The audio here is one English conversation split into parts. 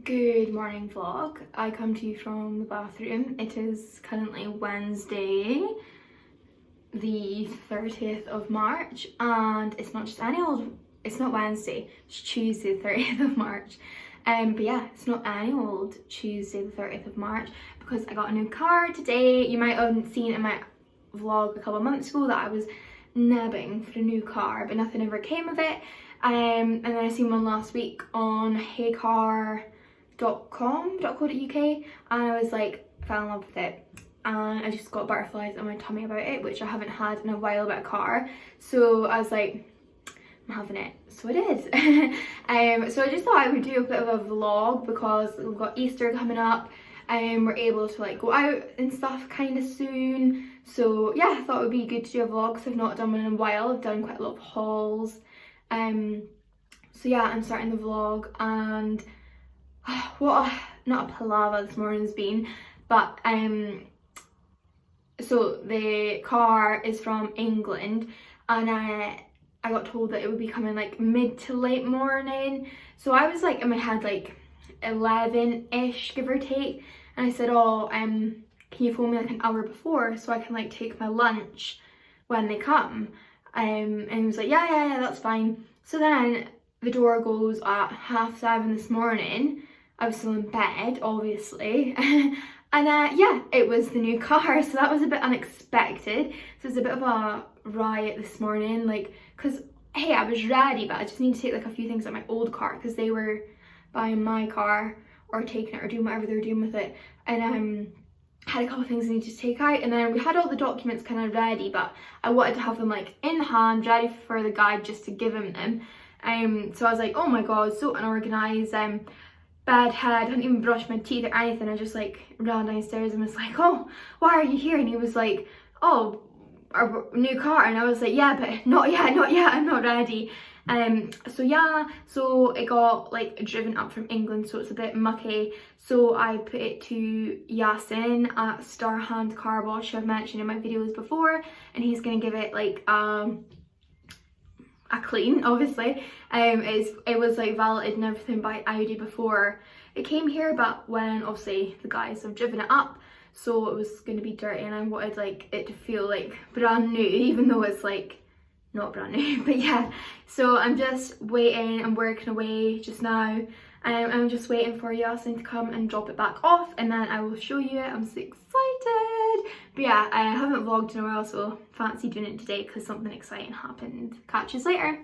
Good morning vlog. I come to you from the bathroom. It is currently Wednesday the 30th of March and it's not just any old, it's not Wednesday, it's Tuesday the 30th of March. But yeah, it's not any old Tuesday the 30th of March because I got a new car today. You might have seen in my vlog a couple of months ago that I was nabbing for a new car, but nothing ever came of it. And then I seen one last week on heycar.co.uk and I was like, fell in love with it, and I just got butterflies on my tummy about it, which I haven't had in a while about a car. So I was like, I'm having it, so I did. So I just thought I would do a bit of a vlog because we've got Easter coming up and we're able to like go out and stuff kind of soon. So yeah, I thought it would be good to do a vlog because I've not done one in a while. I've done quite a lot of hauls. So yeah, I'm starting the vlog, and not a palaver this morning's been, but so the car is from England and I got told that it would be coming like mid to late morning. So I was like in my head like 11ish give or take, and I said, oh can you phone me like an hour before so I can like take my lunch when they come? And he was like, yeah, that's fine. So then the door goes at 7:30 this morning. I was still in bed, obviously. And yeah, it was the new car, so that was a bit unexpected. So it was a bit of a riot this morning, like, because hey, I was ready, but I just need to take like a few things out of my old car because they were buying my car or taking it or doing whatever they were doing with it. And had a couple of things I needed to take out, and then we had all the documents kind of ready, but I wanted to have them like in hand, ready for the guy just to give him them. So I was like, oh my god, so unorganised. Bad head, I didn't even brush my teeth or anything. I just like ran downstairs and was like, oh, why are you here? And he was like, oh, our new car. And I was like, yeah, but not yet, I'm not ready. So yeah, so it got like driven up from England, so it's a bit mucky. So I put it to Yasin at Starhand Car Wash, who I've mentioned in my videos before, and he's gonna give it like a clean, obviously. It was like validated and everything by Audi before it came here, but when obviously the guys have driven it up, so it was going to be dirty, and I wanted like it to feel like brand new, even though it's like not brand new. But yeah, so I'm just waiting, I'm working away just now. I'm just waiting for Yasin to come and drop it back off, and then I will show you it. I'm so excited. But yeah, I haven't vlogged in a while, so fancy doing it today because something exciting happened. Catch you later.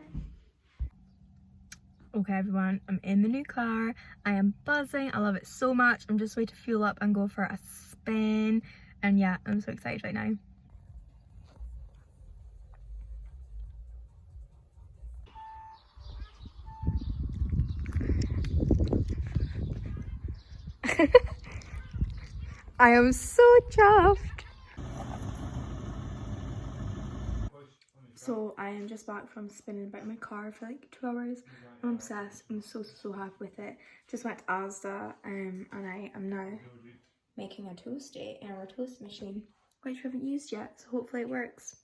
Okay everyone, I'm in the new car. I am buzzing, I love it so much. I'm just waiting to fuel up and go for a spin. And yeah, I'm so excited right now. I am so chuffed. So I am just back from spinning about my car for like 2 hours. I'm obsessed. I'm so happy with it. Just went to Asda and I am now making a toasty in our toast machine, which we haven't used yet, so hopefully it works.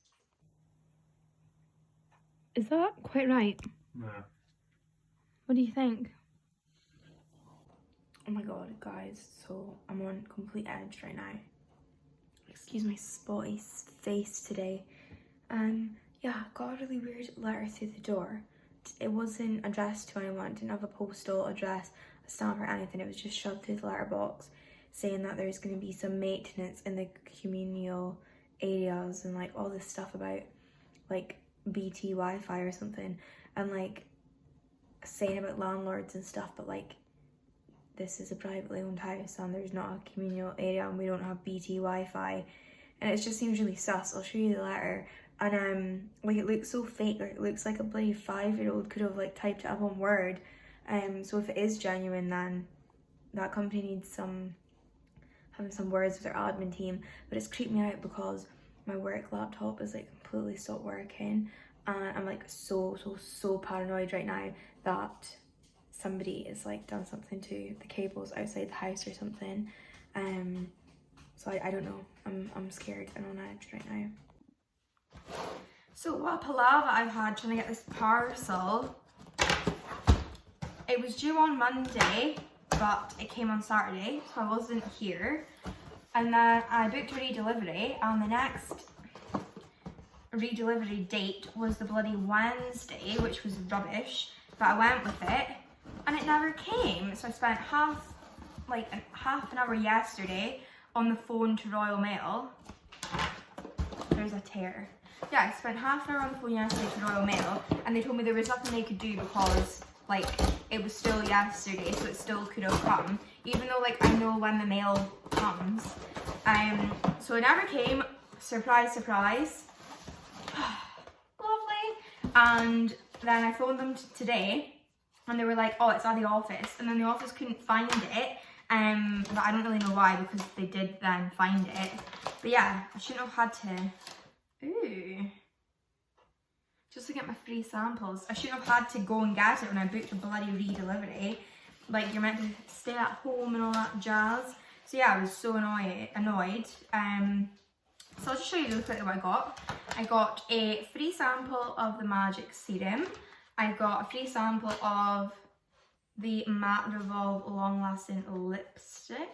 Is that quite right? No. What do you think? Oh my god, guys, so I'm on complete edge right now. Excuse my spotty face today. Yeah, got a really weird letter through the door. It wasn't addressed to anyone, didn't have a postal address, a stamp or anything. It was just shoved through the letterbox saying that there's going to be some maintenance in the communal areas and like all this stuff about like BT Wi-Fi or something, and like saying about landlords and stuff, but like this is a privately owned house and there's not a communal area and we don't have BT Wi-Fi, and it just seems really sus. I'll show you the letter. And like it looks so fake, like it looks like a bloody 5-year-old could have like typed it up on Word. So if it is genuine, then that company needs having some words with their admin team. But it's creeped me out because my work laptop is like completely stopped working, and I'm like so paranoid right now that somebody is like done something to the cables outside the house or something. So I don't know, I'm scared and on edge right now. So what a palaver I've had trying to get this parcel. It was due on Monday but it came on Saturday, so I wasn't here. And then I booked a redelivery, and the next redelivery date was the bloody Wednesday, which was rubbish, but I went with it, and it never came. So I spent half an hour yesterday on the phone to Royal Mail. There's a tear. Yeah, I spent half an hour on the phone yesterday to Royal Mail, and they told me there was nothing they could do because like it was still yesterday, so it still could have come, even though like I know when the mail comes. So it never came. Surprise, surprise. Lovely. And then I phoned them today, and they were like, "Oh, it's at the office," and then the office couldn't find it. But I don't really know why, because they did then find it. But yeah, I shouldn't have had to. Ooh. Just to get my free samples. I shouldn't have had to go and get it when I booked a bloody redelivery. Like, you're meant to stay at home and all that jazz. So yeah, I was so annoyed. So I'll just show you really quickly what I got. I got a free sample of the Magic Serum. I got a free sample of the Matte Revolve Long Lasting Lipstick.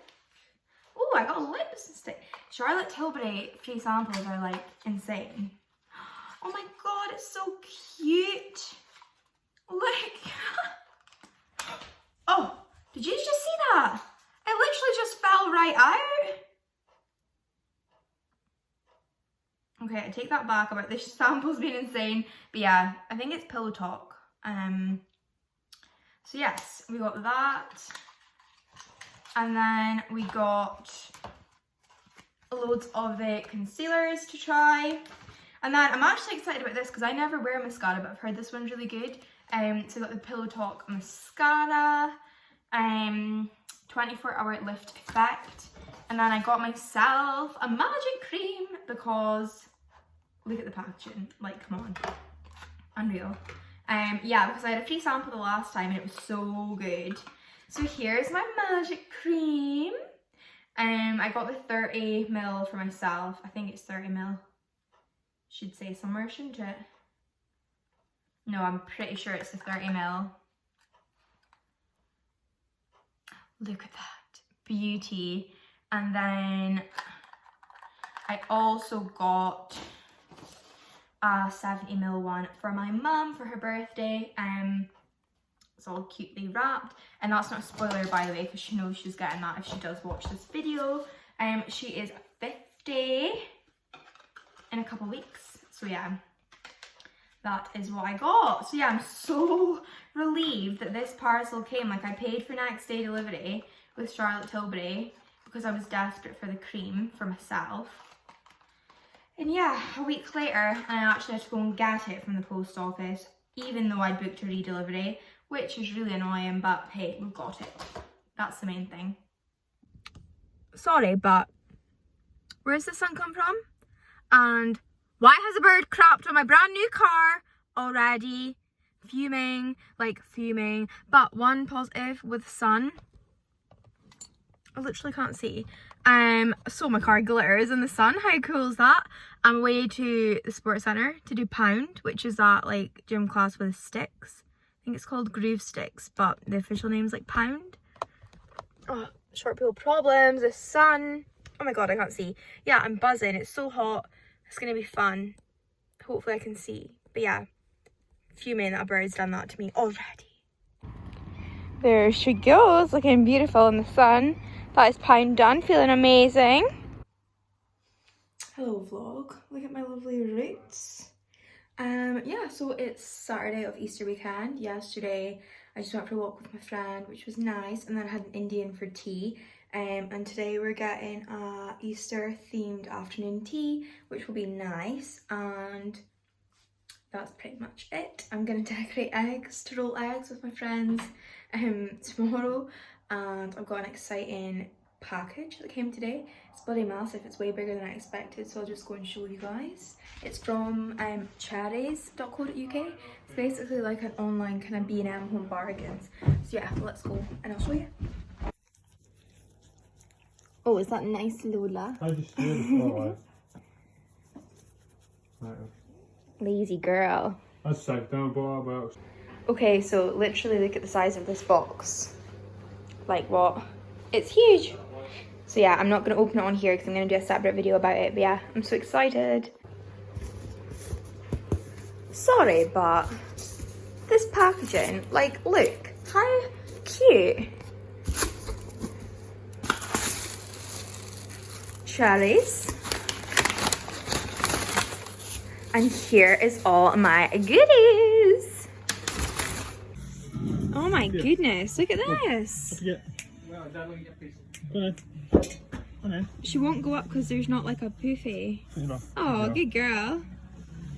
Oh, I got a lipstick. Charlotte Tilbury free samples are like insane. Oh my god, it's so cute. Look. Oh, did you just see that? It literally just fell right out. Okay, I take that back about the samples being insane. But yeah, I think it's Pillow Talk. So yes, we got that. And then we got loads of the concealers to try. And then I'm actually excited about this because I never wear mascara, but I've heard this one's really good. So I got the Pillow Talk mascara, 24-hour lift effect. And then I got myself a magic cream because look at the packaging, like come on, unreal. Yeah, because I had a free sample the last time and it was so good. So here's my magic cream. I got the 30ml for myself. I think it's 30ml. Should say somewhere, shouldn't it? No, I'm pretty sure it's the 30ml. Look at that, beauty. And then I also got a 70ml one for my mum for her birthday. It's all cutely wrapped, and that's not a spoiler by the way, because she knows she's getting that if she does watch this video. She is 50 in a couple weeks, so yeah, that is what I got. So yeah, I'm so relieved that this parcel came. Like, I paid for next day delivery with Charlotte Tilbury because I was desperate for the cream for myself. And yeah, a week later, I actually had to go and get it from the post office, even though I booked a redelivery, which is really annoying, but hey, we've got it. That's the main thing. Sorry, but where's the sun come from? And why has a bird crapped on my brand new car already? Fuming, like fuming. But one positive with sun, I literally can't see. So my car glitters in the sun. How cool is that? I'm away to the sports centre to do pound, which is that like gym class with sticks. I think it's called groove sticks, but the official name's like pound. Oh, short people problems, the sun. Oh my god, I can't see. Yeah, I'm buzzing. It's so hot. It's gonna be fun. Hopefully I can see. But yeah, fuming that a bird's done that to me already. There she goes, looking beautiful in the sun. That is pound done, feeling amazing. Hello vlog, look at my lovely roots. Yeah, so it's Saturday of Easter weekend. Yesterday I just went for a walk with my friend, which was nice, and then I had an Indian for tea. And today we're getting a Easter themed afternoon tea, which will be nice. And that's pretty much it. I'm gonna decorate eggs, to roll eggs with my friends tomorrow. And I've got an exciting package that came today. It's bloody massive. It's way bigger than I expected, so I'll just go and show you guys. It's from cherries.co.uk. It's basically like an online kind of B&M home bargains. So yeah, let's go and I'll show you. Oh, is that nice, Lola? I just did it. Lazy girl. I said down box. Okay, so literally look at the size of this box. like what? It's huge. So yeah, I'm not going to open it on here because I'm going to do a separate video about it. But yeah, I'm so excited. Sorry, but this packaging, like, look, how cute. Cherries. And here is all my goodies. Oh my goodness, look at this. She won't go up because there's not like a buffet. Oh, good girl.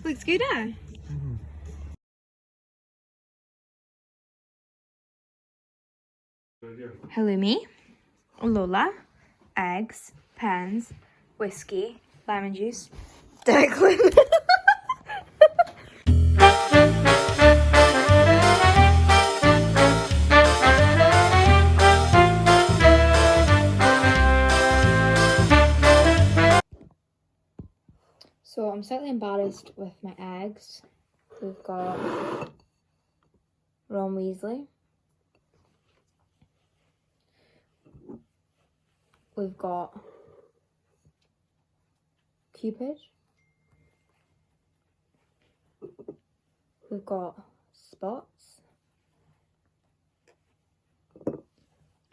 Looks good, eh? Halloumi, Lola, eggs, pens, whiskey, lemon juice, Declan. So I'm slightly embarrassed with my eggs. We've got Ron Weasley. We've got Cupid. We've got Spots.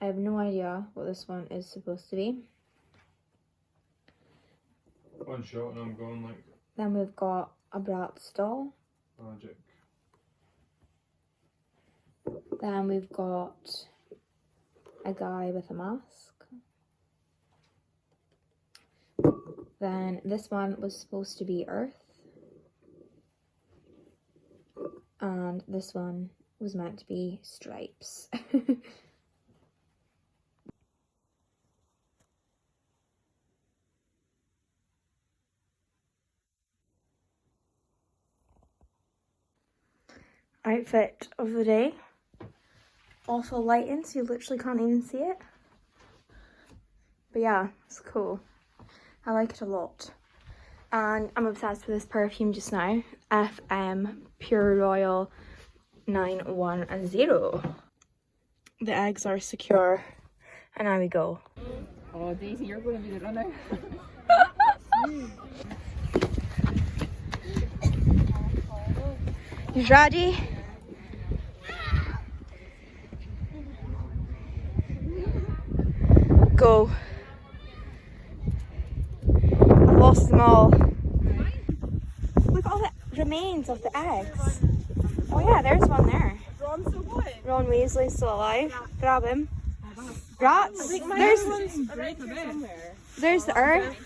I have no idea what this one is supposed to be. One shot and I'm going like Then we've got a Bratz doll. magic. Then we've got a guy with a mask. Then this one was supposed to be Earth. And this one was meant to be Stripes. Outfit of the day. Awful lighting, so you literally can't even see it. But yeah, it's cool. I like it a lot. And I'm obsessed with this perfume just now. FM Pure Royal 910. The eggs are secure. And now we go. Oh, Daisy, you're going to be the runner. You ready? Go. I've lost them all. Look at all the remains of the eggs. Oh yeah, there's one there. Ron's so good. Ron Weasley's still alive. Grab him. Rats. There's the Earth.